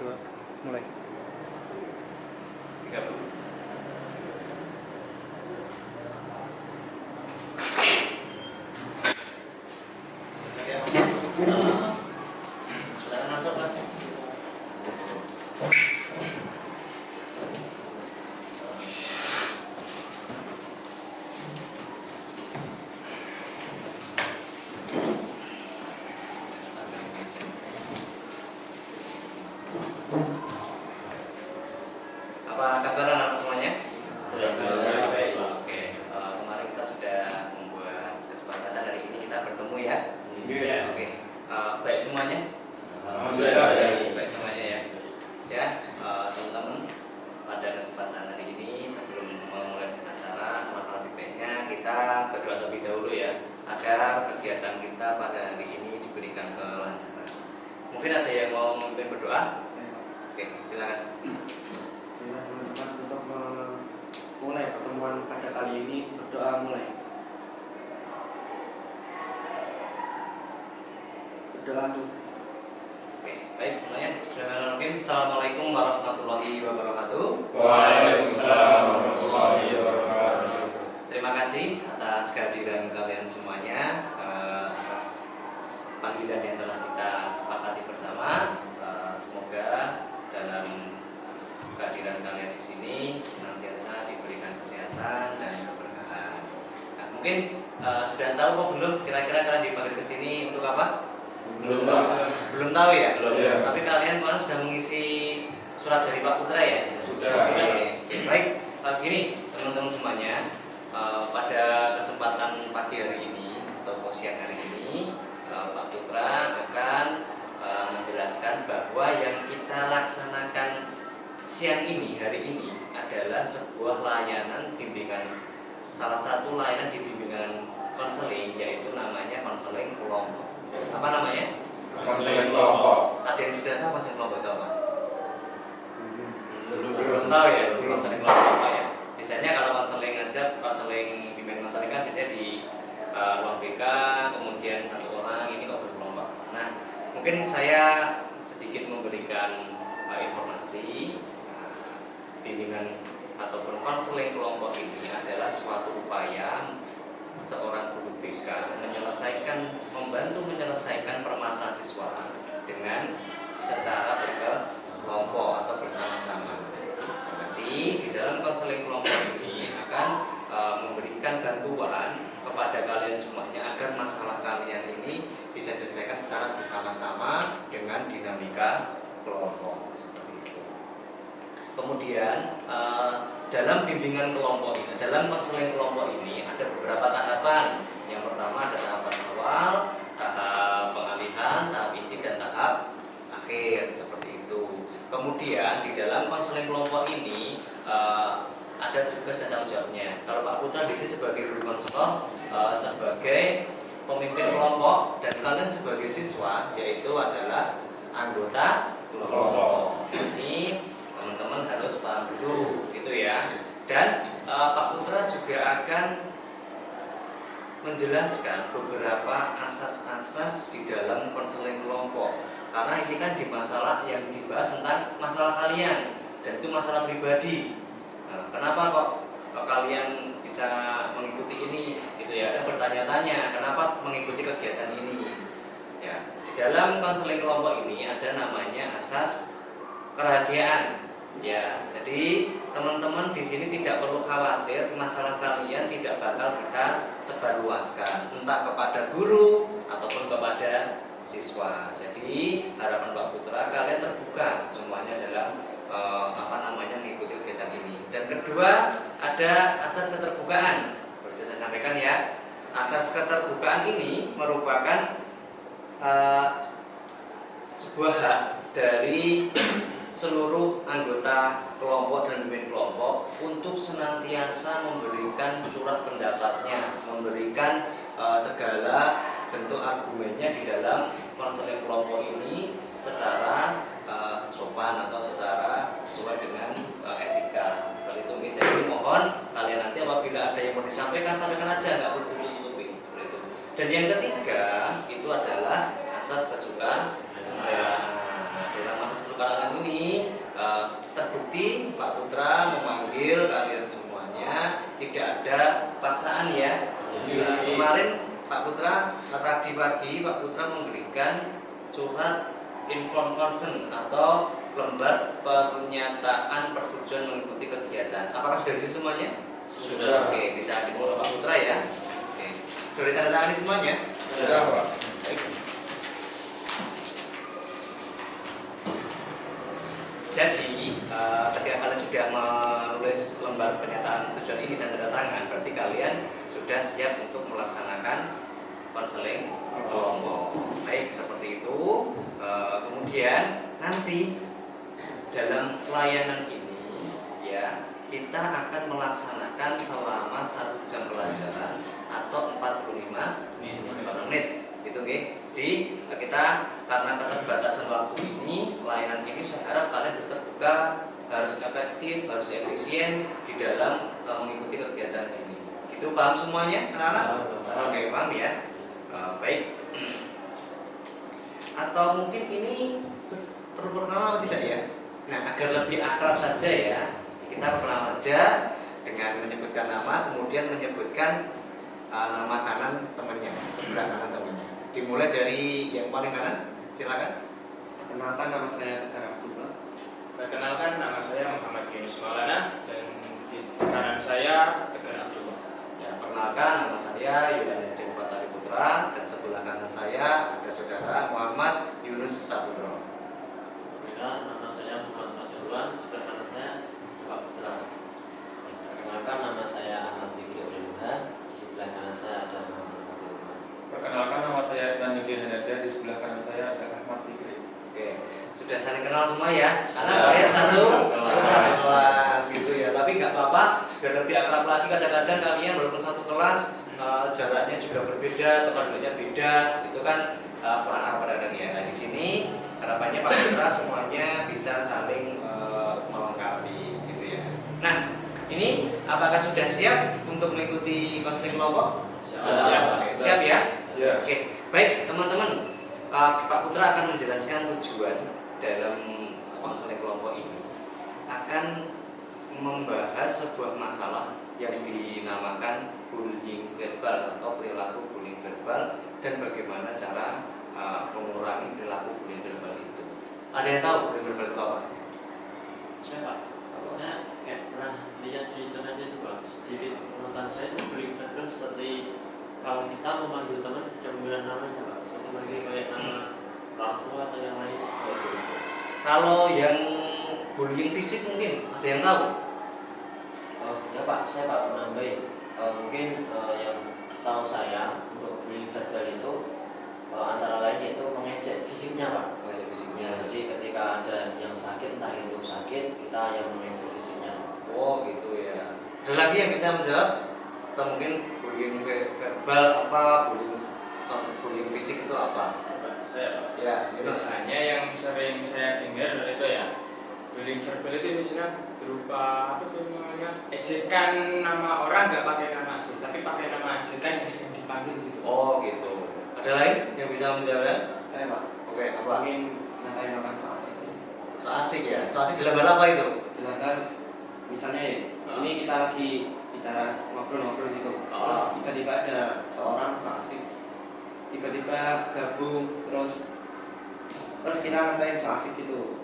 2, mulai. 30. Silakan masuk, Mas. Apa kabar anak semuanya? Ya, baik. Oke, kemarin kita sudah membuat kesepakatan hari ini kita bertemu ya. Iya. Oke, baik semuanya. Alhamdulillah. Baik semuanya ya. Ya, teman-teman, pada kesempatan hari ini sebelum memulai acara kurang baiknya kita berdoa terlebih dahulu ya, agar kegiatan kita pada hari ini diberikan kelancaran. Mungkin ada yang mau memimpin berdoa? Oke, silakan. Baiklah teman-teman, untuk memulai pertemuan pada kali ini berdoa mulai. Berdoa selesai. Oke, baik semuanya. Bismillahirrahmanirrahim. Assalamualaikum warahmatullahi wabarakatuh. Waalaikumsalam warahmatullahi wabarakatuh. Terima kasih atas kehadiran kalian semuanya, atas panggilan yang telah kita sepakati bersama. Semoga dalam kehadiran kalian di sini senantiasa diberikan kesehatan dan keberkahan. Nah, mungkin sudah tahu kok belum kira-kira kalian dipanggil ke sini untuk apa? Belum, Pak. Belum tahu ya? Belum, ya. Tapi kalian kemarin sudah mengisi surat dari Pak Putra ya? Sudah. Oke, baik. Begini teman-teman semuanya, pada kesempatan pagi hari ini atau siang hari ini, Pak Putra akan menjelaskan bahwa yang kita laksanakan siang ini, hari ini adalah sebuah layanan bimbingan, salah satu layanan di bimbingan konseling, yaitu namanya konseling kelompok. Apa namanya? Konseling kelompok. Ada yang sudah tahu konseling kelompok itu apa? Belum. Belum tahu ya, konseling kelompok apa ya? Biasanya kalau konseling aja, konseling bimbingan konseling kan biasanya di ruang BK, kemudian satu orang, ini kok berkelompok. Nah, mungkin saya sedikit memberikan informasi. Bimbingan ataupun konseling kelompok ini adalah suatu upaya seorang guru BK membantu menyelesaikan permasalahan siswa dengan secara berkelompok atau bersama-sama. Nanti di dalam konseling kelompok ini akan memberikan bantuan kepada kalian semuanya agar masalah kalian ini bisa diselesaikan secara bersama-sama dengan dinamika kelompok. Kemudian dalam bimbingan kelompok ini, dalam konseling kelompok ini ada beberapa tahapan. Yang pertama ada tahapan awal, tahap pengalihan, tahap inti, dan tahap akhir seperti itu. Kemudian di dalam konseling kelompok ini ada tugas dan tanggung jawabnya. Kalau Pak Putra di sini sebagai guru konselor, sebagai pemimpin kelompok, dan kalian sebagai siswa yaitu adalah anggota kelompok. Ini teman-teman harus paham dulu gitu ya. Dan Pak Putra juga akan menjelaskan beberapa asas-asas di dalam konseling kelompok. Karena ini kan di masalah yang dibahas tentang masalah kalian dan itu masalah pribadi. Nah, kenapa kok kalian bisa mengikuti ini gitu ya? Ada bertanya-tanya kenapa mengikuti kegiatan ini. Ya, di dalam konseling kelompok ini ada namanya asas kerahasiaan. Ya, jadi teman-teman di sini tidak perlu khawatir masalah kalian tidak bakal kita sebarluaskan entah kepada guru ataupun kepada siswa. Jadi harapan Pak Putra kalian terbuka semuanya dalam mengikuti kegiatan ini. Dan kedua ada asas keterbukaan. Seperti saya sampaikan ya, asas keterbukaan ini merupakan sebuah hak dari seluruh anggota kelompok dan pemimpin kelompok untuk senantiasa memberikan curah pendapatnya, memberikan segala bentuk argumennya di dalam konseling kelompok ini secara sopan atau secara sesuai dengan etika. Seperti itu. Jadi mohon kalian nanti apabila ada yang mau disampaikan, sampaikan aja, nggak perlu tutup-tutupi. Dan yang ketiga itu adalah asas kesukaan. Dalam asas kesukaan ini mengikuti, Pak Putra memanggil kalian semuanya, tidak ada paksaan ya. Nah, kemarin Pak Putra, tadi pagi Pak Putra memberikan surat informed consent atau lembar pernyataan persetujuan mengikuti kegiatan. Apakah sudah diisi semuanya? Sudah. Oke, bisa dibawa Pak Putra ya. Oke, sudah ditandatangani semuanya? Sudah, Pak. Baik. Jadi, ketika kalian sudah menulis lembar pernyataan tujuan ini dan tanda tangan, berarti kalian sudah siap untuk melaksanakan konseling kelompok. Baik, seperti itu. Kemudian nanti dalam pelayanan ini, ya, kita akan melaksanakan selama 1 jam pelajaran atau 45 menit. Gitu, oke. Jadi kita karena keterbatasan waktu ini, pelayanan ini saya harap kalian harus terbuka, harus efektif, harus efisien di dalam mengikuti kegiatan ini. Itu paham semuanya, anak-anak? Oke, paham ya. Baik. Atau mungkin ini perlu perkenalan atau tidak ya? Nah, agar lebih akrab saja ya, kita perkenalan saja dengan menyebutkan nama, kemudian menyebutkan nama kanan temannya, sebelah kanan temannya. Dimulai dari yang paling kanan, silakan. Perkenalkan, nama saya Tegar Abdullah. Perkenalkan, nama saya Muhammad Yunus Maulana dan di kanan saya Tegar Abdullah. Ya, perkenalkan, nama saya Yudhana Cempatari Putra dan sebelah kanan saya ada saudara Muhammad Yunus Saputro. Nama saya Muhammad Fathurwan, sebelah kanan saya Pak Putra. Perkenalkan, nama saya Ahmad Fikri Ulimuha, di sebelah kanan saya ada Muhammad Fathurwan. Perkenalkan, nama saya Ibn Nugir Hanada, di sebelah kanan saya ada Ahmad Fikri. Oke, sudah saling kenal semua ya? Karena kalian satu kelas gitu ya. Tapi nggak apa-apa, biar lebih akrab lagi. Kadang-kadang kalian walaupun satu kelas, jaraknya juga berbeda, tempat duduknya beda, itu kan kurang akrab kadang-kadang ya. Nah di sini harapannya Pak Putra semuanya bisa saling melengkapi gitu ya. Nah ini apakah sudah siap untuk mengikuti konseling kelompok? Siap. Oke, siap ya? Ya. Oke, baik teman-teman. Pak Putra akan menjelaskan tujuan dalam konseling kelompok ini. Akan membahas sebuah masalah yang dinamakan bullying verbal atau perilaku bullying verbal dan bagaimana cara mengurangi perilaku bullying verbal itu. Ada yang tahu bullying verbal itu apa? Saya Pak, saya kayak pernah lihat di internet itu Pak, sedikit pengetahuan saya itu bullying verbal seperti kalau kita memanggil teman tidak menggunakan namanya Pak, seperti manggil kayak nama orang tua atau yang lain. Kalau yang bullying fisik mungkin ada yang tahu? Oh ya Pak, saya Pak menambahin. Mungkin yang setahu saya untuk bullying verbal itu antara lain itu mengejek fisiknya Pak. Mengejek fisiknya. Ya, jadi ketika ada yang sakit, entah itu sakit, kita yang mengejek fisiknya. Oh gitu ya. Ada lagi yang bisa menjawab? Atau mungkin bullying verbal apa, bullying fisik itu apa? Saya, Pak. Ya, Yunus. Biasanya yang sering saya dengar itu ya, bullying verbal itu biasanya berupa apa tuh namanya, ejekan nama orang nggak pakai nama asli, tapi pakai nama ejekan yang sering dipanggil gitu. Oh gitu. Ada lain yang bisa menjawab? Saya Pak, Oke, apa? ingin ngatain orang so asik. So asik ya. So asik dalam hal apa itu? Misalkan, misalnya ya, ini kita lagi bicara ngobrol-ngobrol gitu, terus tiba-tiba ada seorang so asik, tiba-tiba gabung, terus kita ngatain so asik gitu.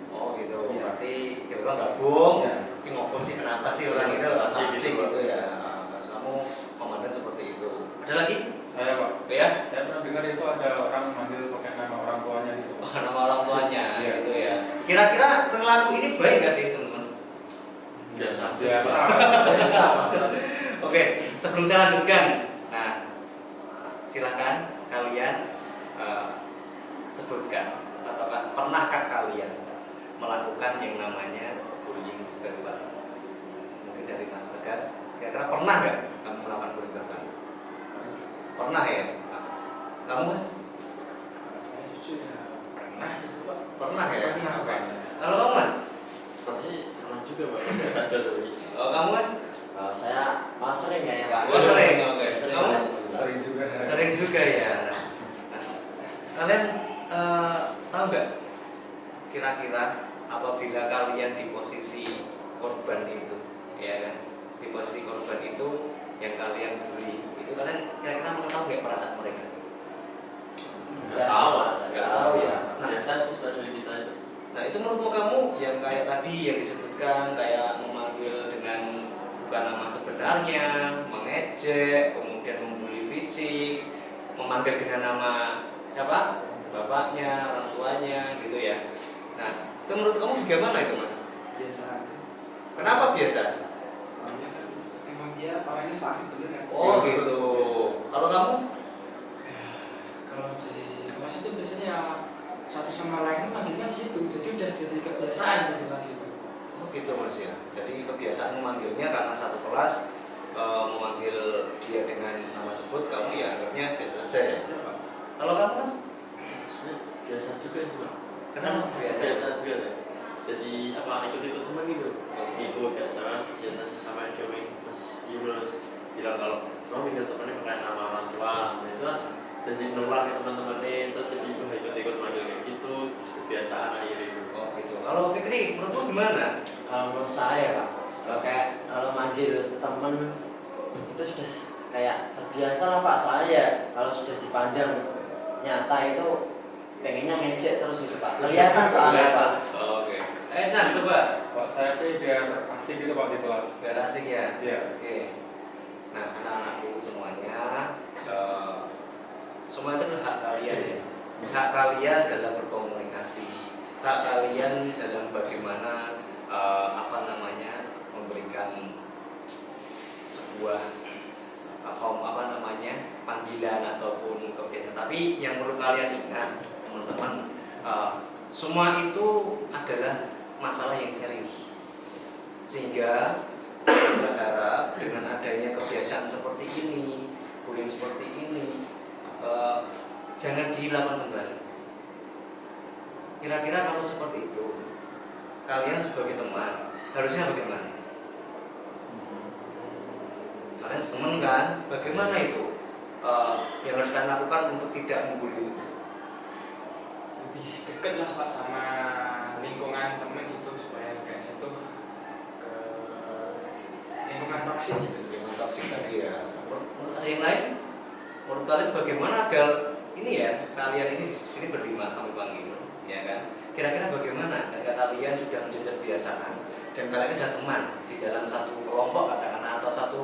Oh gitu. Ya. Berarti tiba-tiba gabung. Ya. Ini ngobrol sih kenapa sih orang itu so asik gitu ya? Maksud kamu memandang seperti itu. Ada lagi? Saya, Pak. Ya? Saya pernah dengar itu ada orang manggil pakai nama orang tuanya gitu. Oh, nama orang tuanya Iya. gitu ya. Kira-kira perilaku ini baik nggak sih teman-teman? Biasa. Oke, sebelum saya lanjutkan, nah silahkan kalian sebutkan apakah pernahkah kalian melakukan yang namanya bullying verbal? Mungkin dari Mas Tegar, kira-kira pernah nggak kamu melakukan bullying verbal? Pernah ya? Kamu Mas? Saya jujur ya pernah itu, Pak. Pernah ya? Pernah, Oke. Pak. Kalau kamu Mas? Seperti pernah juga Pak, saya sadar tadi. Oh, kamu Mas? Saya malah sering ya Pak. Oh, sering, oke. Sering. Kamu? Sering juga. Sering juga ya. Nah, kalian tahu nggak? Kira-kira kira-kira apabila kalian di posisi korban itu, ya kan, di posisi korban itu yang kalian bully, itu kalian kira-kira mengetahui nggak perasaan mereka? Nggak tahu, Nggak tahu ya. Nah, biasa aja sebenarnya kita itu. nah itu menurutmu kamu yang kayak tadi yang disebutkan kayak memanggil dengan bukan nama sebenarnya, mengejek, kemudian membuli fisik, memanggil dengan nama siapa? Bapaknya, orang tuanya, gitu ya. Nah, itu menurut kamu bagaimana itu, Mas? Biasa aja. Kenapa biasa? Soalnya kan emang dia orangnya so asik bener kan. Oh gitu. Kalau kamu? Kalau di kelas itu biasanya satu sama lain manggilnya gitu, jadi udah jadi kebiasaan di kelas itu. Oh gitu Mas ya. Jadi kebiasaan memanggilnya karena satu kelas memanggil dia dengan nama sebut, kamu ya anggapnya biasa saja ya. Kalau kamu Mas? Sebenarnya biasa juga sih Pak. Kenapa biasa? Biasa juga ya. Jadi apa ikut-ikut teman gitu. Ikut biasa kan, ya nanti sama join Mas Yunus bilang kalau semua minta temannya pakai nama orang tua, nah itu kan jadi nular ke teman-temannya, terus jadi ikut-ikut manggil kayak gitu, jadi kebiasaan akhirnya. Oh gitu. Kalau Fikri, menurutmu gimana? Kalau menurut saya Pak, kalau manggil temen itu sudah kayak terbiasa lah Pak. Soalnya kalau sudah dipandang nyata itu pengennya ngejek terus gitu Pak. Kelihatan soalnya Pak. Oh, oke. Nah coba. Kalau saya sih biar asik gitu Pak di kelas. Biar asik ya. Iya. Oke. Nah anak-anakku semuanya, semua itu adalah hak kalian ya. Hak kalian dalam berkomunikasi, hak kalian dalam bagaimana memberikan sebuah panggilan ataupun kegiatan. Tapi yang perlu kalian ingat teman-teman, semua itu adalah masalah yang serius, sehingga berharap dengan adanya kebiasaan seperti ini, bullying seperti ini, jangan dilakukan kembali. Kira-kira kalau seperti itu, kalian sebagai teman harusnya bagaimana? Kalian teman kan? Bagaimana itu yang harus kalian lakukan untuk tidak membuli? Lebih deket lah Pak sama lingkungan temen itu supaya nggak jatuh ke lingkungan toksik gitu. Lingkungan toksik tadi ya. Menurut ada yang lain? Menurut kalian bagaimana agar ini ya, kalian ini berlima kami panggil, ya kan? Kira-kira bagaimana ketika kalian sudah menjadi kebiasaan dan kalian sudah teman di dalam satu kelompok katakanlah atau satu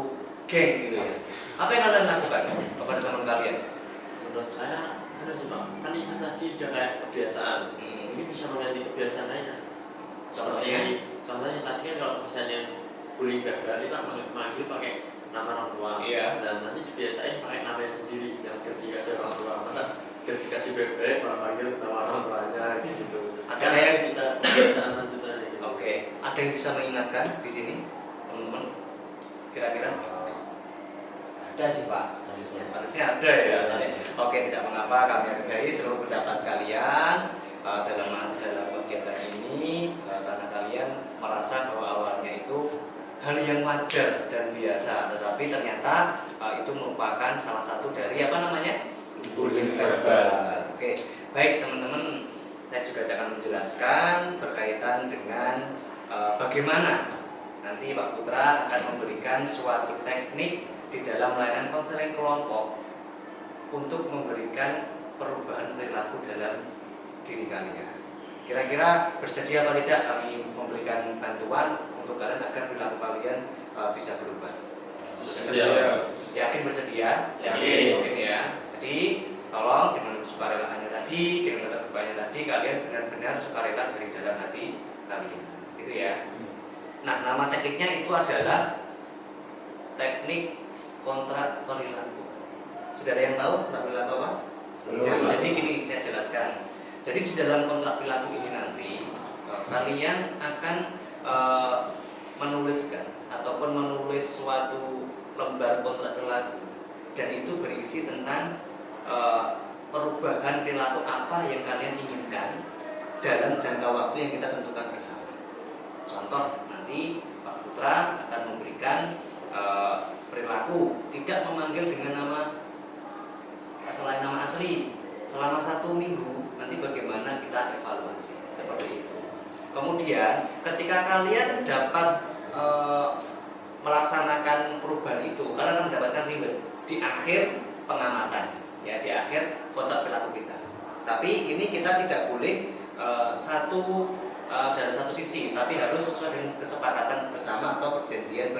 geng gitu ya? Apa yang kalian lakukan kepada teman kalian? Menurut saya benar sih Pak, kan itu tadi udah kayak kebiasaan. Ini bisa mengganti kebiasaan lainnya. Contohnya tadi kan kalau misalnya bullying gagal itu manggil pakai nama orang tua. Iya. Dan nanti dibiasain pakai namanya sendiri yang dikasih orang tua. Masa dikasih bebek malah panggil nama orang tuanya gitu. Ada Kan yang bisa kebiasaan lanjutan gitu. Oke, ada yang bisa mengingatkan di sini, teman-teman? Kira-kira? Ada sih Pak harusnya. Harusnya ada ya. Oke, tidak mengapa, kami hargai seluruh pendapat kalian dalam kegiatan ini karena kalian merasa bahwa awalnya itu hal yang wajar dan biasa, tetapi ternyata itu merupakan salah satu dari apa namanya? Bullying verbal. Oke, baik teman-teman, saya juga akan menjelaskan berkaitan dengan bagaimana nanti Pak Putra akan memberikan suatu teknik di dalam layanan konseling kelompok untuk memberikan perubahan perilaku dalam diri kalian. Kira-kira bersedia apa tidak kami memberikan bantuan untuk kalian agar perilaku kalian bisa berubah? Yakin bersedia? Yakin ya. Jadi tolong dengan sukarelaannya tadi, dengan keterbukaannya tadi, kalian benar-benar sukarela dari dalam hati kalian. Gitu ya. Nah, nama tekniknya itu adalah teknik kontrak perilaku. Sudah ada yang tahu kontrak perilaku apa? Ya, jadi gini saya jelaskan. Jadi di dalam kontrak perilaku ini nanti kalian akan menuliskan ataupun menulis suatu lembar kontrak perilaku dan itu berisi tentang perubahan perilaku apa yang kalian inginkan dalam jangka waktu yang kita tentukan bersama. Contoh, nanti Pak Putra akan memberikan perilaku tidak memanggil dengan nama selain nama asli selama 1 minggu. Nanti bagaimana kita evaluasi seperti itu. Kemudian ketika kalian dapat melaksanakan perubahan itu, kalian akan mendapatkan reward di akhir pengamatan, ya, di akhir kontrak perilaku kita. Tapi ini kita tidak boleh dari satu sisi, tapi harus sesuai dengan kesepakatan bersama atau perjanjian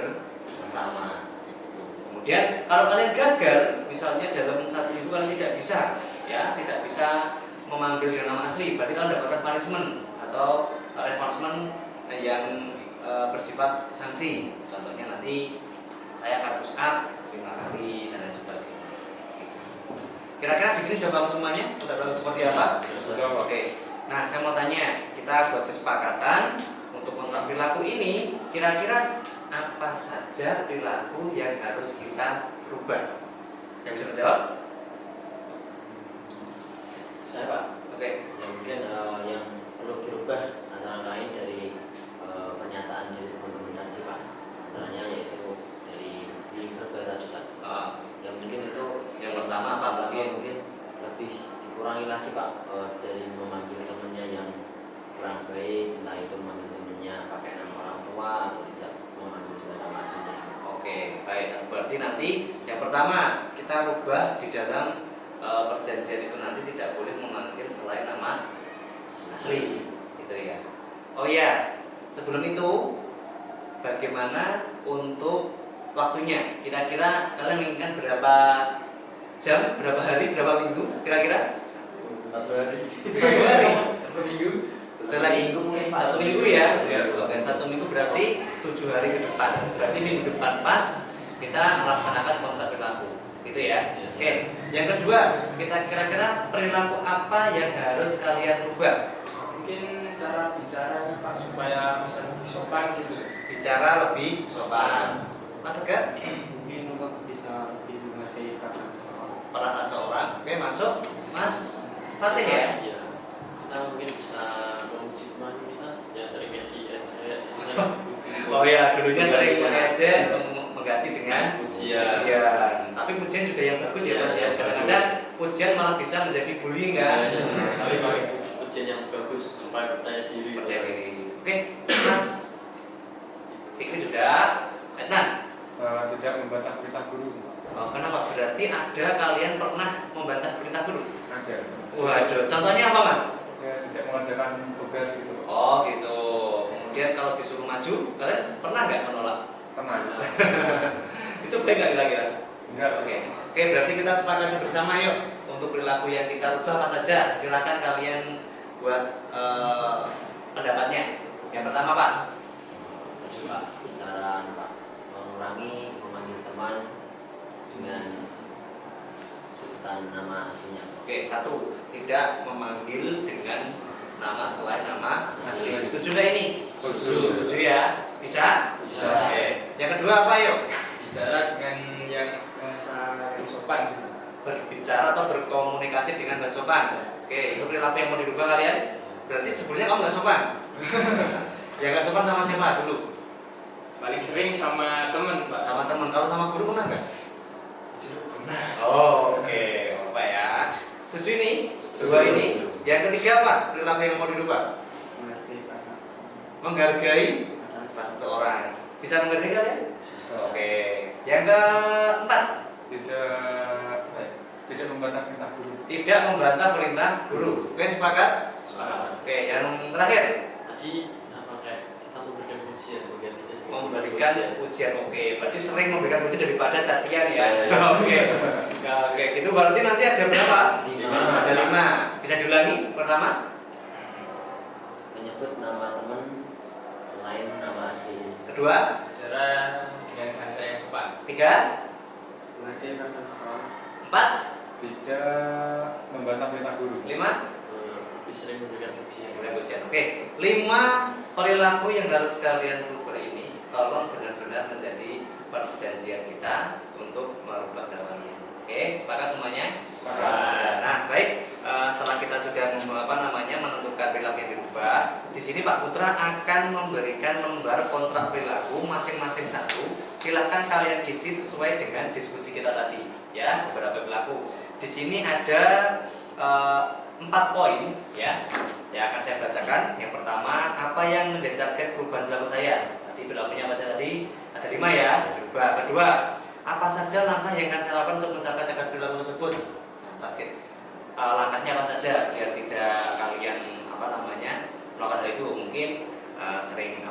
bersama. Gitu. Kemudian kalau kalian gagal, misalnya dalam 1 minggu kalian tidak bisa, ya, tidak bisa memanggil dengan nama asli, berarti kalian mendapatkan punishment atau reinforcement yang bersifat sanksi. Contohnya nanti saya akan push up 5 kali dan lain sebagainya. Kira-kira di sini sudah paham semuanya? Sudah tahu seperti apa? Sudah, Pak. Oke. Nah, saya mau tanya, kita buat kesepakatan untuk kontrak perilaku ini, kira-kira apa saja perilaku yang harus kita rubah? Yang bisa menjawab? Saya Pak, Oke. ya mungkin yang perlu dirubah antara lain dari pernyataan dari teman-teman tadi Pak, antaranya yaitu dari bullying verbal tadi Pak. Yang mungkin itu Yang pertama apa lagi? mungkin lebih dikurangi lagi Pak, dari memanggil temannya yang kurang baik, entah itu memanggil temannya pakai nama orang tua atau tidak memanggil dengan nama aslinya. Oke, baik. Berarti nanti yang pertama kita rubah di dalam perjanjian itu nanti tidak boleh memanggil selain nama asli, gitu ya. Oh iya, sebelum itu bagaimana untuk waktunya? Kira-kira kalian menginginkan berapa jam, berapa hari, berapa minggu? Kira-kira? 1 hari. 1 hari. 1 minggu. Setelah minggu mulai 1 minggu ya. Oke, 1 minggu berarti 7 hari ke depan. Berarti minggu depan pas kita melaksanakan kontrak perilaku, gitu ya. Oke, yang kedua, kita kira-kira perilaku apa yang harus kalian rubah? Mungkin cara bicaranya Pak supaya bisa lebih sopan gitu. Bicara lebih sopan. Mas Tegar? Mungkin untuk bisa lebih menghargai perasaan seseorang. Perasaan seorang. Oke, masuk. Mas Fatih ya? Iya. Kita mungkin bisa memuji teman kita yang sering di saya. Oh ya, dulunya sering mengejek, mengganti dengan Pujian. Tapi pujian juga yang bagus ya Mas ya. Kadang-kadang pujian malah bisa menjadi bullying kan. Tapi pakai pujian yang bagus supaya percaya diri. Percaya diri. Oke, Mas Fikri sudah. Adnan? Tidak membantah perintah guru. Oh, kenapa? Berarti ada kalian pernah membantah perintah guru? Ada. Waduh, contohnya apa Mas? Ya, tidak mengerjakan tugas gitu. Oh gitu. Kemudian kalau disuruh maju, kalian pernah nggak menolak? Pernah. Itu boleh nggak kira-kira? Enggak. Oke. Oke, berarti kita sepakati bersama yuk untuk perilaku yang kita rubah apa saja. Silakan kalian buat pendapatnya. Yang pertama Pak. Tadi Pak, bicara Pak, mengurangi memanggil teman dengan sebutan nama aslinya. Oke, 1, tidak memanggil dengan nama selain nama asli. Setuju nggak ini? Setuju ya. Bisa? Bisa. Oke. Yang kedua apa yuk? Bicara dengan yang bahasa yang sopan gitu. Berbicara atau berkomunikasi dengan bahasa sopan. Oke, itu perilaku yang mau dirubah kalian. Berarti sebelumnya kamu nggak sopan. Ya nggak sopan sama siapa dulu? Paling sering sama temen Pak. Sama teman. Kalau sama guru pernah nggak? Jujur pernah. Oh, oke, Bapak ya. Setuju ini? Dua ini. Yang ketiga apa? Perilaku yang mau dirubah? Mengerti perasaan seseorang. Menghargai rasa seseorang. Bisa menghargai kalian? Oke. Yang keempat, Tidak membantah perintah guru. tidak membantah perintah guru. Oke, sepakat? Sepakat. Oke, yang terakhir, Tadi apa kayak kita memberikan pujian bagian itu. memberikan pujian. Oke, berarti sering memberikan pujian daripada cacian ya. Iya. Oke. Nah, oke, itu berarti nanti ada berapa? 5. Ada 5. Bisa diulangi? Pertama, Menyebut nama teman selain nama asli. kedua, Bicara dengan bahasa yang sopan. 3, Menghargai perasaan seseorang. 4, Tidak membantah perintah guru. 5. Lebih sering memberikan pujian. Mulai ujian. Oke, 5 perilaku yang harus kalian rubah ini tolong benar-benar menjadi perjanjian kita untuk merubah kalian. Oke, sepakat semuanya? Sepakat. Nah, baik. Setelah kita sudah menentukan perilaku yang dirubah, di sini Pak Putra akan memberikan lembar kontrak perilaku masing-masing satu. Silakan kalian isi sesuai dengan diskusi kita tadi, ya, beberapa perilaku. Di sini ada 4 poin ya yang akan saya bacakan. Yang pertama, apa yang menjadi target perubahan perilaku saya? Tadi perilakunya apa saya tadi? Ada 5 ya. Kedua, apa saja langkah yang akan saya lakukan untuk mencapai target perilaku tersebut? Nah, target langkahnya apa saja biar tidak kalian melakukan hal itu. Mungkin sering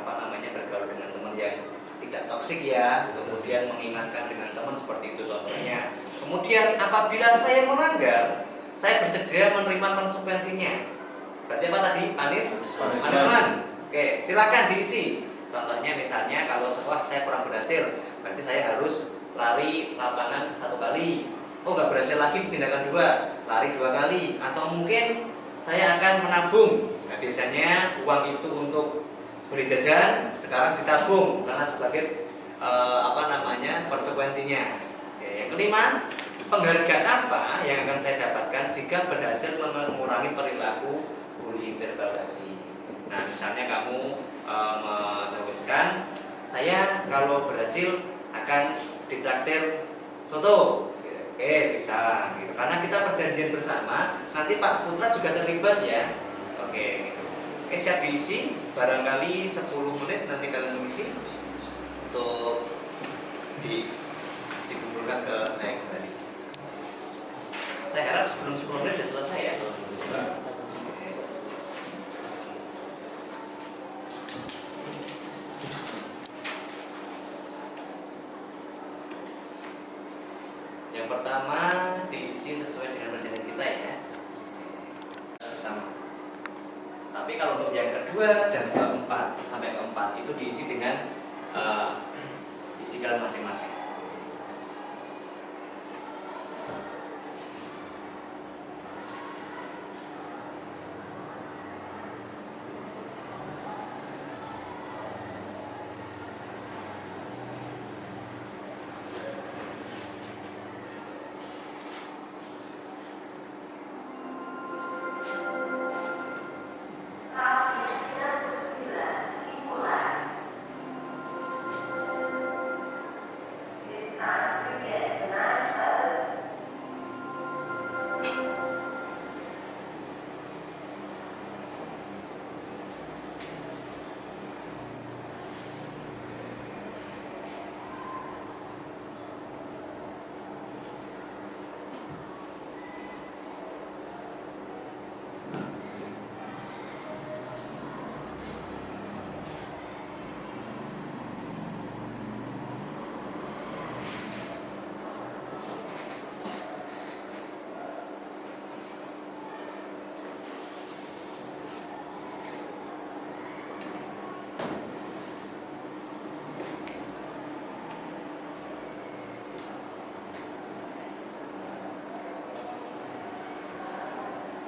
bergaul dengan teman yang tidak toksik ya, kemudian mengingatkan dengan teman seperti itu contohnya. Kemudian apabila saya melanggar, saya bersedia menerima konsekuensinya. Berarti apa tadi? Punishment. Oke, silakan diisi. Contohnya misalnya kalau setelah saya kurang berhasil, berarti saya harus lari lapangan 1 kali. Oh, nggak berhasil lagi di tindakan 2, lari 2 kali. Atau mungkin saya akan menabung. Nah, biasanya uang itu untuk beli jajan, sekarang ditabung karena sebagai konsekuensinya. Oke, yang kelima, penghargaan apa yang akan saya dapatkan jika berhasil mengurangi perilaku bullying verbal tadi. Nah, misalnya kamu menuliskan, saya kalau berhasil akan ditraktir soto. Oke, bisa gitu. Karena kita perjanjian bersama, nanti Pak Putra juga terlibat ya. Oke, gitu. Oke, siap diisi. Barangkali 10 menit nanti kalian mengisi untuk dikumpulkan ke saya kembali. Saya harap sebelum 10 menit sudah selesai ya. Yang pertama diisi sesuai dengan perjanjian kita ya. Sama. Tapi kalau untuk yang kedua dan keempat sampai keempat itu diisi dengan isi kalian masing-masing.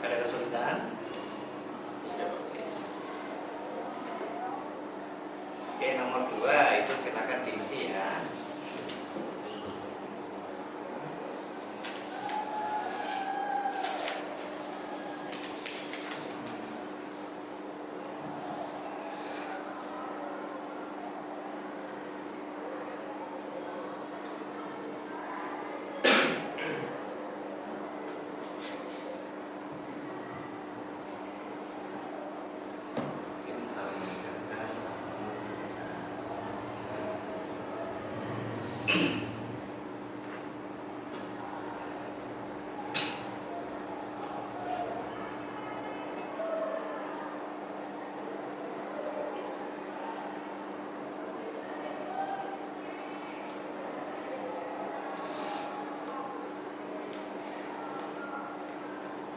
Ada kesulitan? Oke, nomor 2 itu silakan diisi ya.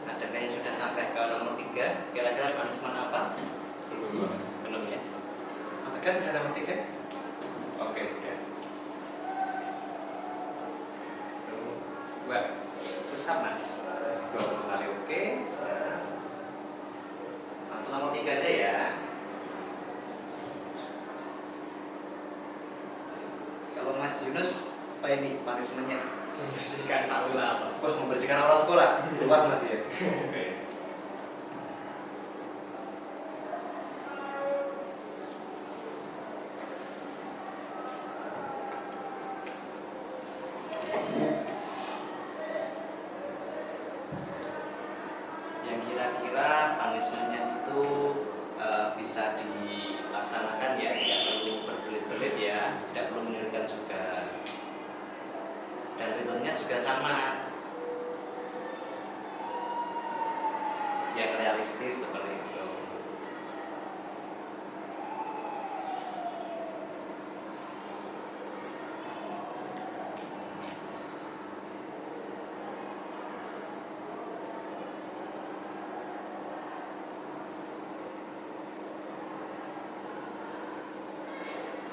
Adakah yang sudah sampai ke nomor 3? Kira-kira punishment apa? Belum ya? Mas Agan sudah nomor 3? Oke, udah. Dua. Terus Mas 20 kali oke. Langsung nomor 3 aja ya. Kalau Mas Yunus, apa ini punishmentnya? Membersihkan aula. Wah, membersihkan aula sekolah. Luas Mas ya. Yang kira-kira punishmentnya itu bisa di dan returnnya juga sama, yang realistis seperti itu.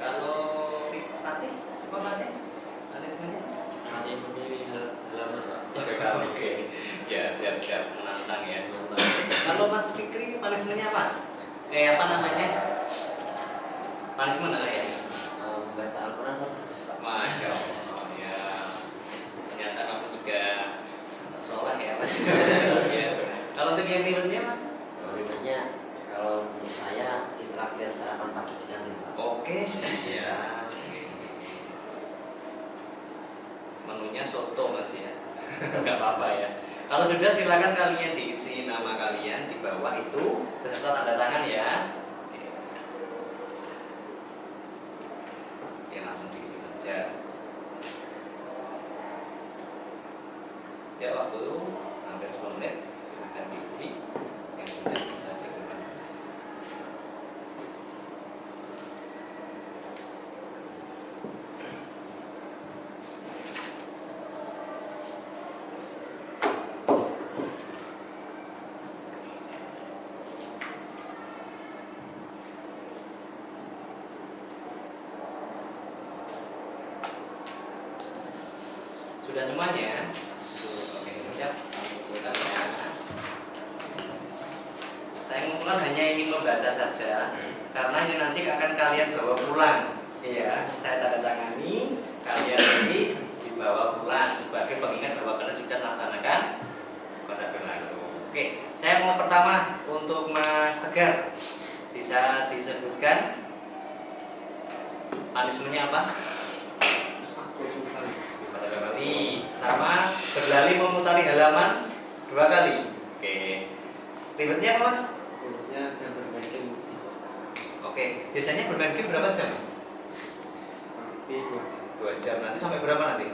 Kalau Fatih, apa Fatih? Punishment-nya? Hanya memilih halaman Pak. Oke, ya siap-siap menantang ya. Kalau Mas Fikri, punishment-nya apa? Apa namanya? Punishment apa ya? Baca Al-Quran 1 juz Pak. Masya Allah ya. Ternyata kamu juga sholat ya Mas. Ya. Kalau untuk yang ribetnya Mas? Ribetnya kalau menurut saya ditraktir sarapan pagi di kantin Pak. Oke, siap. Menunya soto Mas ya. Enggak apa-apa ya. Kalau sudah silakan kalian diisi nama kalian di bawah itu beserta tanda tangan ya. Oke, langsung diisi saja. Ya, waktu hampir 10 menit, silakan diisi yang sudah bisa dikonfirmasi. Sudah semuanya? Oke, siap. Kita lihat. Saya mengulang hanya ingin membaca saja, karena ini nanti akan kalian bawa pulang. Iya, saya tanda tangani, kalian nanti dibawa pulang sebagai pengingat bahwa kalian sudah melaksanakan kota berlaku. Oke, saya mau pertama untuk Mas Tegar, bisa disebutkan punishment-nya apa? Dua kali, sama berlari memutari halaman 2 kali. Oke. Ribetnya apa Mas? Ribetnya jam bermain game. Oke. Biasanya bermain game berapa jam Mas? Tapi 2 jam. 2 jam. Nanti sampai berapa nanti?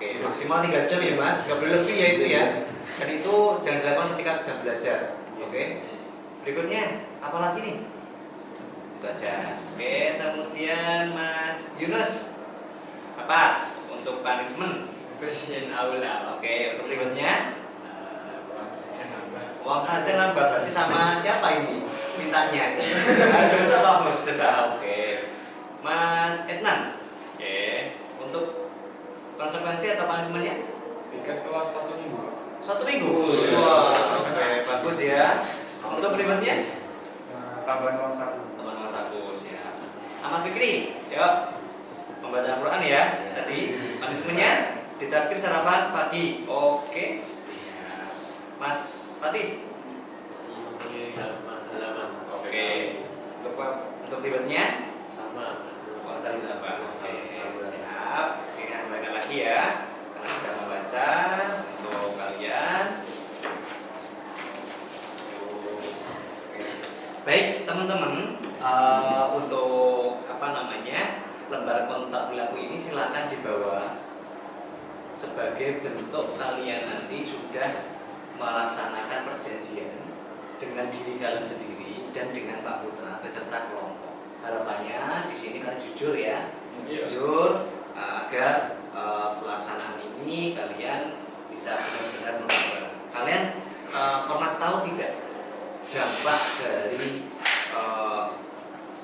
Oke. Maksimal 3 jam ya Mas. Gak boleh lebih ya itu ya. Dan itu jangan dilakukan ketika jam belajar. Oke. Berikutnya apa lagi nih? Itu aja. Oke. Kemudian Mas Yunus, apa untuk punishment? Bersihin aula. Oke. Untuk berikutnya Uang jajan nambah. uang aja nambah, berarti sama siapa ini mintanya? Aduh, sama Mas. Oke. Mas Etnan. Oke. Untuk konsekuensi atau punishment-nya? Tiket kelas 1 minggu. 1 minggu. Wah, oke, bagus ya. Untuk berikutnya? Tambahan uang saku. Teman-teman aku siap. Ahmad Fikri, yuk membaca Al-Quran ya. Tadi punishment-nya ditraktir sarapan pagi. Oke. Siap. Mas Fatih. Memilih halaman. Oke. Untuk ribetnya Sama. uang saku apa? Oke. Siap. Kita baca lagi ya. Karena sudah membaca untuk kalian. Baik teman-teman, untuk apa namanya lembar kontak perilaku ini silakan dibawa sebagai bentuk kalian nanti sudah melaksanakan perjanjian dengan diri kalian sendiri dan dengan Pak Putra beserta kelompok. Harapannya di sini kalian jujur ya, jujur agar pelaksanaan ini kalian bisa benar-benar melakukan. Kalian pernah tahu tidak dampak dari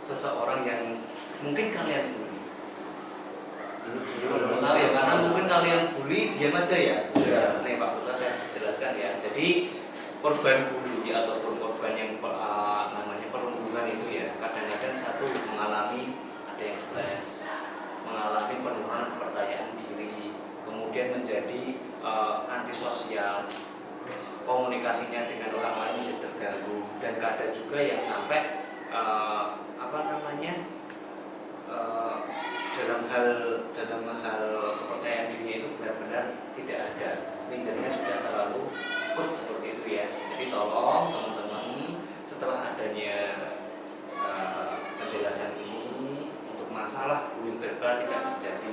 seseorang yang mungkin kalian bully? Belum tahu ya, karena mungkin kalian bully diam aja ya. Iya. Nih Pak Putra saya jelaskan ya. Jadi korban bully ataupun korban yang namanya perundungan itu ya, kadang-kadang satu mengalami ada yang stres, mengalami penurunan kepercayaan diri, kemudian menjadi antisosial, komunikasinya dengan orang lain menjadi terganggu, dan ada juga yang sampai apa namanya dalam hal kepercayaan dirinya itu benar-benar tidak ada, mindernya sudah terlalu kuat seperti itu ya. Jadi tolong teman-teman setelah adanya penjelasan ini untuk masalah bullying verbal tidak terjadi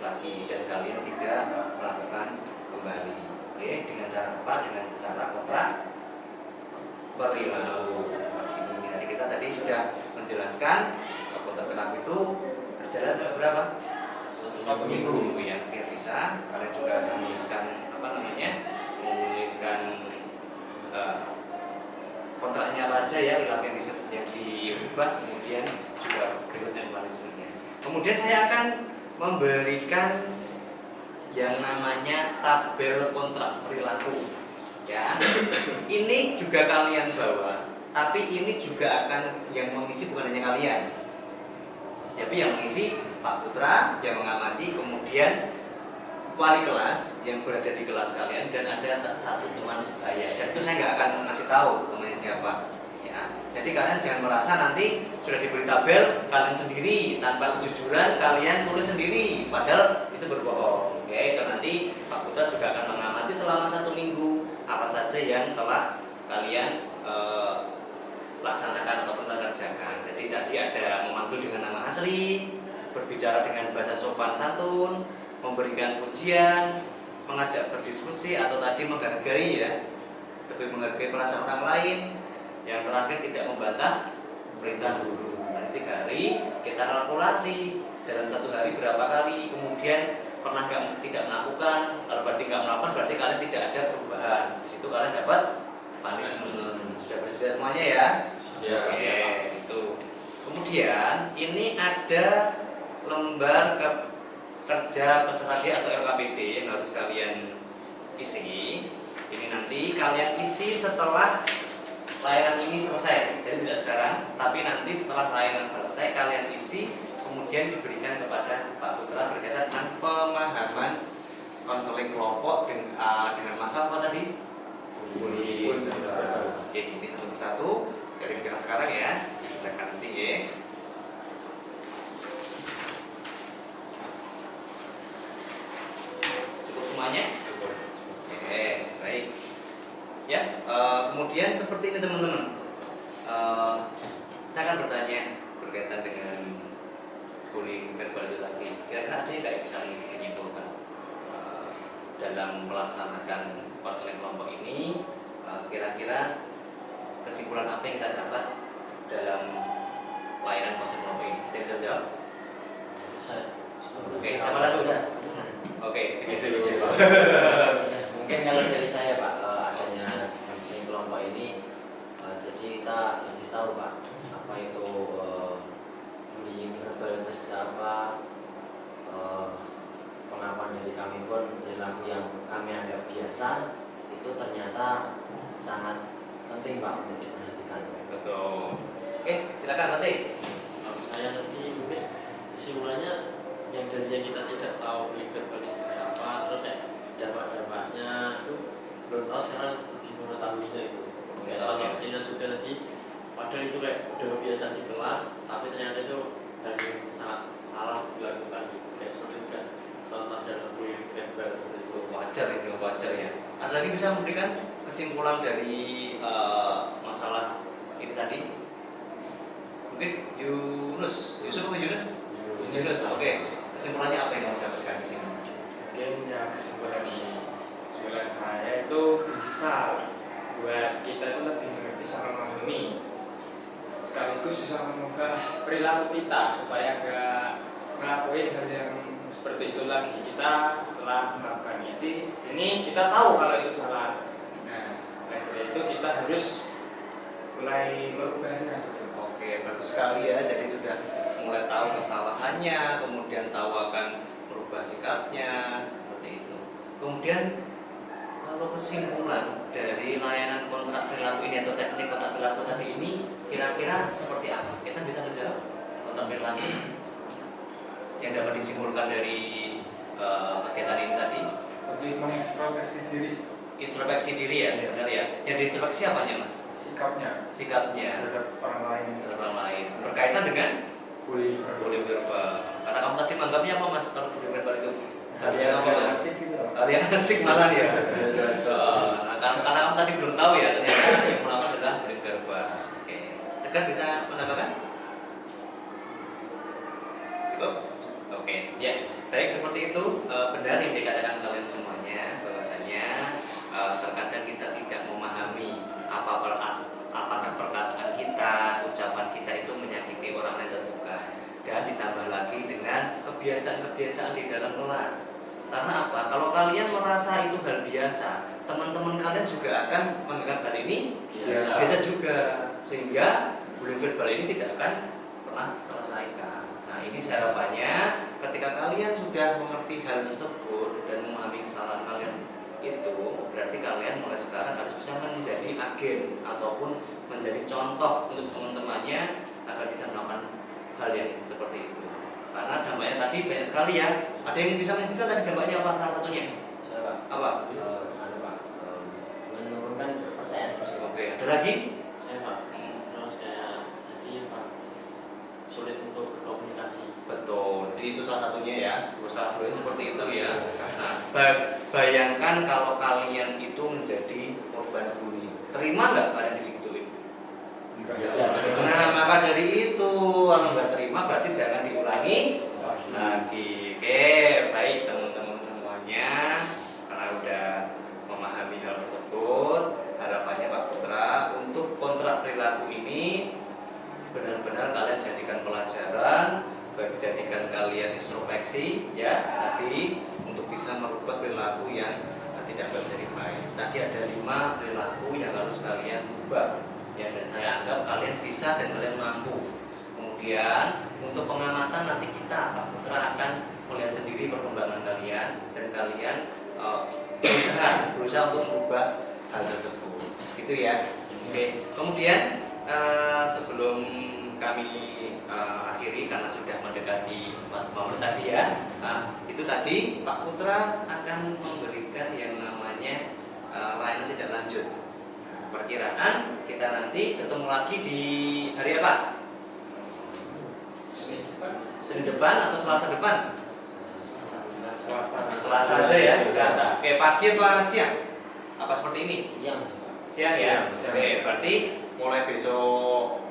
lagi dan kalian tidak melakukan kembali. Oke, dengan cara apa? Dengan cara kontrak perilaku. Ini tadi kita sudah menjelaskan kontrak perilaku itu berjalan selama berapa? 1 minggu ya. Oke, bisa. Kalian juga ada menuliskan menuliskan kontraknya apa aja ya, perilaku yang diubah, kemudian juga berikutnya punishment-nya. Kemudian saya akan memberikan yang namanya tabel kontrak perilaku ya. Ini juga kalian bawa, tapi ini juga akan yang mengisi bukan hanya kalian, tapi yang mengisi Pak Putra yang mengamati, kemudian wali kelas yang berada di kelas kalian, dan ada satu teman sebaya, dan itu saya nggak akan ngasih tahu temannya siapa ya. Jadi kalian jangan merasa nanti sudah diberi tabel kalian sendiri tanpa kejujuran kalian tulis sendiri, padahal itu berbohong. Oke, itu nanti Pak Putra juga akan mengamati selama 1 minggu apa saja yang telah kalian laksanakan ataupun kerjakan. Jadi tadi ada memanggil dengan nama asli, berbicara dengan bahasa sopan santun, memberikan pujian, mengajak berdiskusi, atau tadi menghargai ya, lebih menghargai perasaan orang lain. Yang terakhir tidak membantah perintah guru. Nanti 3 hari kita kalkulasi dalam 1 hari berapa kali, kemudian pernah tidak melakukan. Kalau berarti nggak melakukan, berarti kalian tidak ada perubahan. Di situ kalian dapat punishment. Sudah bersedia semuanya ya? Ya. Oke, itu. Kemudian ini ada lembar kerja peserta didik atau LKPD yang harus kalian isi. Ini nanti kalian isi setelah layanan ini selesai. Jadi tidak sekarang, tapi nanti setelah layanan selesai kalian isi, kemudian diberikan kepada Pak Putra berkaitan dengan pemahaman konseling kelompok dengan masalah apa tadi? Bullying. Oke, ini satu-satu dari jangan sekarang ya. Kita akan nanti ya. Semuanya? Oke, baik. Ya, kemudian seperti ini teman-teman. Saya akan bertanya berkaitan dengan bullying verbal itu tadi. Kira-kira ada yang nggak bisa menyimpulkan dalam melaksanakan konseling kelompok ini? Kira-kira kesimpulan apa yang kita dapat dalam layanan konseling kelompok ini? Ada yang bisa jawab? Oke, siapa dulu? Oke, mungkin kalau dari saya Pak, adanya konseling kelompok ini, jadi kita lebih tahu Pak apa itu bullying verbal itu sudah apa, pengakuan dari kami pun perilaku yang kami anggap biasa itu ternyata sangat penting Pak untuk diperhatikan. Betul. Oke, silakan nanti. Kalau saya nanti mungkin kesimpulannya yang tadinya kita tidak tahu bullying verbal itu kayak apa, terus ya dampak-dampaknya itu belum tahu, sekarang lebih mengetahuinya itu. Kayak contoh kecilnya juga tadi, padahal itu kayak udah kebiasaan di kelas, tapi ternyata itu hal yang sangat salah dilakukan. Kayak seperti juga contoh dalam bullying verbal seperti itu. Wajar itu, wajar ya. Ada lagi bisa memberikan kesimpulan dari masalah ini tadi? Mungkin Yunus, Yusuf atau Yunus? Yunus, oke. Kesimpulannya apa yang kamu dapatkan di sini? Mungkin ya kesimpulan saya itu bisa buat kita itu lebih mengerti sama memahami, sekaligus bisa mengubah perilaku kita supaya nggak ngelakuin hal yang seperti itu lagi. Kita setelah melakukan ini kita tahu kalau itu salah. Nah, dari itu kita harus mulai merubahnya. Oke, bagus sekali ya. Jadi sudah mulai tahu kesalahannya, kemudian tahu akan merubah sikapnya, seperti itu. Kemudian kalau kesimpulan dari layanan kontrak perilaku ini atau teknik kontrak perilaku tadi ini kira-kira seperti apa? Kita bisa menjawab kontrak perilaku yang dapat disimpulkan dari kegiatan ini tadi. Lebih mengintrospeksi diri, Introspeksi diri ya, benar ya. Yang diintrospeksi apanya mas? Sikapnya terhadap orang lain, terhadap orang lain. Berkaitan dengan bullying bullying verbal. Karena kamu tadi menganggapnya apa mas kalau bullying verbal itu? Hal yang asik gitu. Hal yang asik malah ya. Karena kamu tadi belum tahu ya ternyata yang melakukan adalah bullying verbal. Oke, Tegar bisa menambahkan? Cukup? Oke, ya. Baik seperti itu kebiasaan-kebiasaan di dalam kelas. Karena apa? Kalau kalian merasa itu hal biasa, teman-teman kalian juga akan menganggap hal ini biasa juga, sehingga bullying verbal ini tidak akan pernah selesaikan. Nah, ini harapannya ketika kalian sudah mengerti hal tersebut dan memahami kesalahan kalian itu, berarti kalian mulai sekarang harus bisa menjadi agen ataupun menjadi contoh untuk teman-temannya agar tidak melakukan hal yang seperti itu. Karena dampaknya tadi banyak sekali ya. Ada yang bisa menyebutkan tadi dampaknya apa salah satunya? Saya Pak. Apa? Pak. Menurunkan kepercayaan diri. Oke, ada lagi? Saya Pak, terus kayak tadi Pak sulit untuk berkomunikasi. Betul, jadi itu salah satunya ya. Salah satunya seperti itu ya. Nah, bayangkan kalau kalian itu menjadi korban bullying. Terima nggak kalian disituin? Nah, maka dari itu kalau nggak terima berarti jangan diulangi lagi. Oke, baik teman-teman semuanya, karena udah memahami hal tersebut, harapannya Pak Putra untuk kontrak perilaku ini benar-benar kalian jadikan pelajaran, jadikan kalian introspeksi ya tadi untuk bisa merubah perilaku yang tidak baik. Tadi ada 5 perilaku yang harus kalian ubah. Ya, dan saya anggap kalian bisa dan kalian mampu. Kemudian untuk pengamatan nanti kita Pak Putra akan melihat sendiri perkembangan kalian dan kalian berusaha untuk merubah hal tersebut. Itu ya. Oke. Kemudian sebelum kami akhiri karena sudah mendekati waktu momen tadi ya. Itu tadi Pak Putra akan memberikan yang namanya layanan tidak lanjut. Perkiraan kita nanti ketemu lagi di hari apa? Senin depan atau Selasa depan? Selasa aja ya, Selasa. Oke, pagi apa siang? Apa seperti ini? Siang. Siang ya. Oke, berarti mulai besok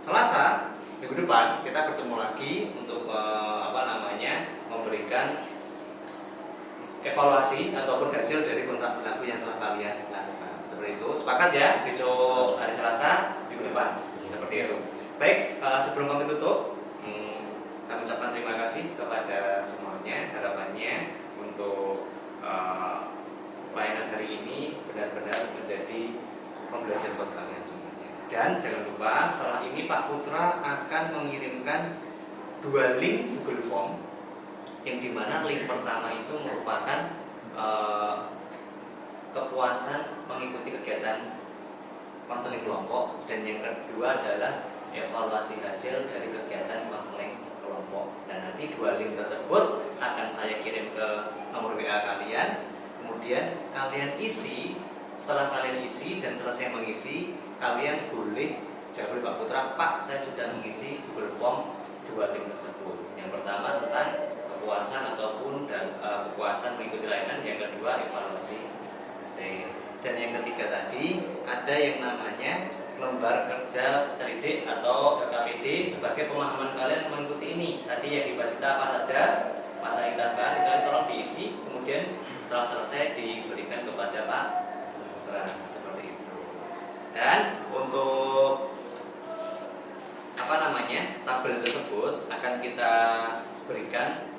Selasa minggu depan kita bertemu lagi untuk memberikan evaluasi ataupun hasil dari kontrak perilaku yang telah kalian lakukan. Seperti itu, sepakat ya besok hari Selasa minggu depan seperti itu. Baik, sebelum kami tutup, kami ucapkan terima kasih kepada semuanya. Harapannya untuk layanan hari ini benar-benar menjadi pembelajaran buat kalian semuanya. Dan jangan lupa setelah ini Pak Putra akan mengirimkan 2 link Google Form, yang dimana link pertama itu merupakan kepuasan mengikuti kegiatan konseling kelompok, dan yang kedua adalah evaluasi hasil dari kegiatan konseling kelompok. Dan nanti 2 link tersebut akan saya kirim ke nomor WA kalian. Kemudian kalian isi. Setelah kalian isi dan selesai mengisi, kalian boleh jawab Pak Putra, Pak saya sudah mengisi Google Form 2 link tersebut. Yang pertama tentang kepuasan ataupun kepuasan mengikuti layanan, yang kedua evaluasi hasil, dan yang ketiga tadi ada yang namanya lembar kerja terdidik atau KKPD sebagai pemahaman kalian mengikuti ini. Tadi yang dibahas kita apa saja, masa yang kita bahas, kalian tolong diisi, kemudian setelah selesai diberikan kepada Pak Putra seperti itu. Dan untuk tabel tersebut akan kita berikan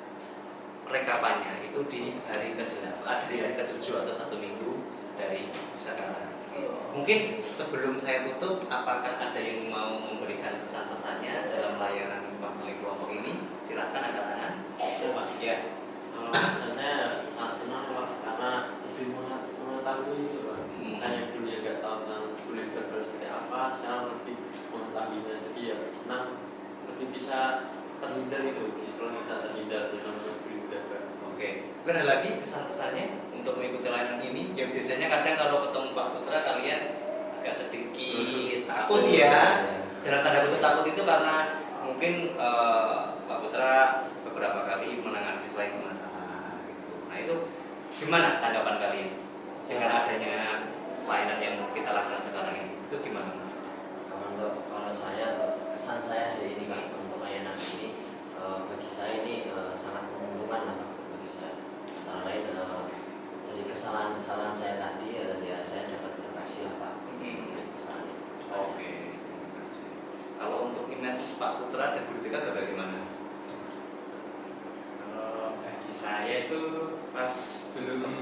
rekapannya itu di hari ke-8, di hari ke-7 atau 1 minggu dari sekarang. Mungkin sebelum saya tutup, apakah ada yang mau memberikan kesan-pesannya dalam layanan konseling kelompok ini? Silakan angkat tangan. Saya Pak. Ya. Kalau saya sangat senang Pak, karena lebih mengetahui itu Pak. Kan yang dulu ya nggak tahu tentang bullying verbal seperti apa, sekarang lebih mengetahuinya. Jadi ya senang, lebih bisa terhindar itu. Kalau kita terhindar dengan bullying verbal. Oke. Ada lagi kesan-pesannya untuk mengikuti layanan ini? Yang biasanya kadang kalau ketemu Pak Putra kalian agak sedikit takut ya. Dalam tanda kutip takut itu karena mungkin Pak Putra beberapa kali menangani siswa yang bermasalah gitu. Nah itu gimana tanggapan kalian dengan adanya layanan yang kita laksanakan sekarang ini? Itu gimana Mas? Kalau saya, kesan saya hari ini Pak, untuk layanan ini bagi saya ini sangat menguntungkan lah Pak, bagi saya. Antara lain dari kesalahan-kesalahan saya tadi ya saya dapat terima lah Pak dari kesalahan itu. Oke, terima kasih. Kalau untuk image Pak Putra dan Bu Tika bagaimana? saya itu pas belum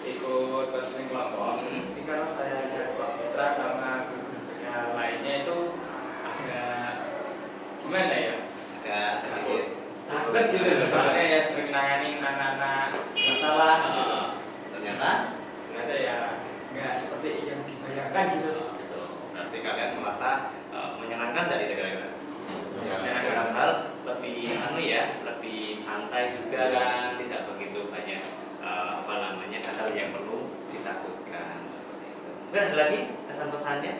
ikut konseling kelompok, ini kalau saya lihat Pak Putra sama guru-guru TK lainnya itu agak gimana ya? Agak sedikit Takut gitu loh, soalnya ya sering nanganin anak-anak masalah gitu. ternyata Ternyata ya nggak seperti yang dibayangkan gitu. gitu. Berarti kalian merasa menyenangkan dari negara Menyenangkan. dalam hal lebih lebih santai juga kan, tidak begitu banyak hal yang perlu ditakutkan seperti itu. Mungkin ada lagi pesan-pesannya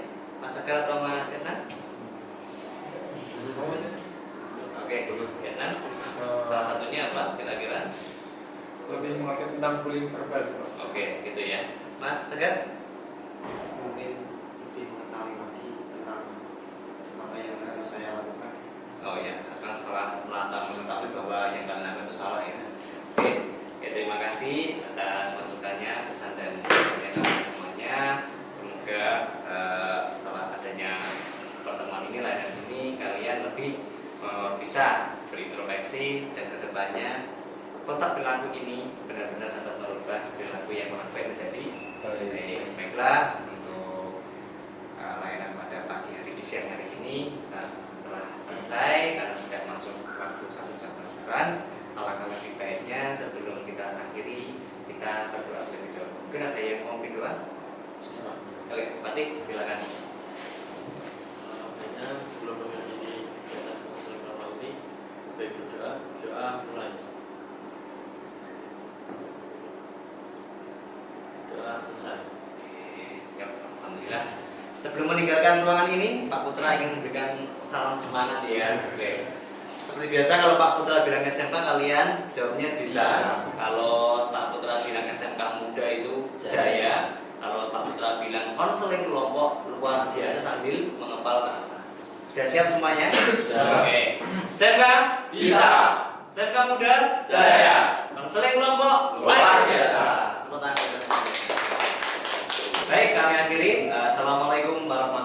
Mas Tegar atau Mas Kenan? Oke, Kenan. Salah satunya apa kira-kira? Lebih mengerti tentang bullying verbal. Oke, gitu ya. Mas Tegar? Mungkin lebih mengetahui lagi tentang apa yang harus saya lakukan. Oh ya, karena setelah mengetahui bahwa yang kalian lakukan itu salah ya. Oke, ya, terima kasih atas masukannya, pesan dan pesannya kalian semuanya. Semoga setelah adanya pertemuan ini, layanan ini, kalian lebih bisa berintrospeksi dan kedepannya kotak perilaku ini benar-benar dapat merubah perilaku yang kurang baik menjadi baik. Baiklah, untuk layanan pada pagi hari di siang hari ini kita telah selesai karena sudah masuk waktu 1 jam perburuan. Alangkah lebih baiknya sebelum kita akhiri kita berdoa terlebih dahulu. Mungkin ada yang mau berdoa? Oke, Fatih, silakan. Makanya sebelum mengakhiri kegiatan konseling kelompok ini, baik doa mulai. Doa selesai. Siap, alhamdulillah. Sebelum meninggalkan ruangan ini, Pak Putra ingin memberikan salam semangat ya. Oke. Seperti biasa kalau Pak Putra bilang SMK kalian jawabnya bisa. Kalau Pak Putra bilang SMK muda itu jaya. Kalau Pak Putra bilang konseling kelompok luar biasa sambil mengepal ke atas. Sudah siap semuanya? Oke. SMK bisa. SMK muda jaya. Konseling kelompok luar biasa. Tepuk tangan. Baik, kami akhiri. Assalamualaikum warahmatullahi wabarakatuh.